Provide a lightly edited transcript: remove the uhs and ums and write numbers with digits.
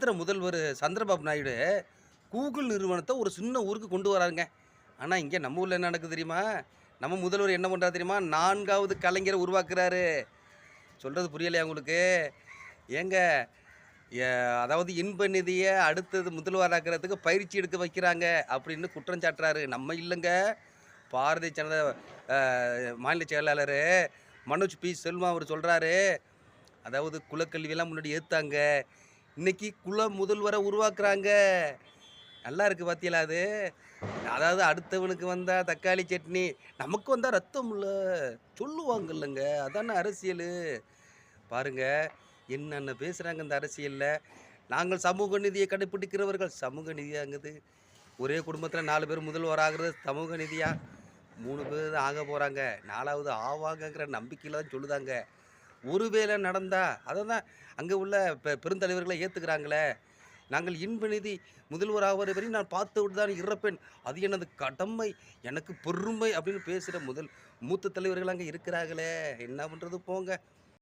இருக்கிற முதல்வர் சந்திரபாபு நாயுடு கூகுள் நிறுவனத்த ஒரு சின்ன ஊருக்கு கொண்டு வராருங்க. ஆனா, இங்க நம்ம ஊர்ல என்ன நடக்குது தெரியுமா? நம்ம முதல்வர் என்ன பண்றாரு தெரியுமா? 4வது கலைஞர உருவாக்குறாரு. சொல்றது புரியலையா உங்களுக்கு? ஏங்க எ அதாவது இன்ப நிதிய அடுத்தது முதல்வராக்குறதுக்கு பயிற்சி எடுக்க வைக்கிறாங்க அப்படின்னு குற்றம் சாட்டுறாரு. நம்ம இல்லங்க. பாரதிய ஜனதா அ மாநில செயலாளரு மனோஜ் செல்வம் அவரு சொல்றாரு. அதாவது குலக்கல்வியெல்லாம் முன்னாடி எதிர்த்தாங்க. இன்னைக்கு குல முதல்வர உருவாக்குறாங்க. நல்லா இருக்கு பாத்தீங்களா அது? அதாவது அடுத்தவனுக்கு வந்தா தக்காளி சட்னி, நமக்கு வந்தா ரத்தம்ல. சொல்லுவாங்கல்லங்க. அதானே அரசியலு. பாருங்க, என்னென்ன பேசுறாங்க இந்த அரசியல்ல. நாங்கள் சமூக நீதியை கடைப்பிடிக்கிறவர்கள். சமூக நீதியாங்குது. ஒரே குடும்பத்தில 4 பேர் முதல்வர் ஆகுறது சமூக நீதியா? 3 பேர் தான் ஆக போறாங்க. 4வது ஆவாங்கங்கிற நம்பிக்கையில தான் சொல்லுதாங்க. ஒருவேளை நடந்தா, அததான் அங்க உள்ள பெருந்தலைவர்களே ஏத்துக்கிறாங்களே. நாங்கள் இன்ப நிதி முதல்வர் ஆவரை வரை நான் பார்த்துவிட்டு தான் இறப்பேன். அது எனது கடமை, எனக்கு பெருமை அப்படின்னு பேசுற மூத்த தலைவர்கள் அங்க இருக்கிறார்களே. என்ன பண்றது போங்க.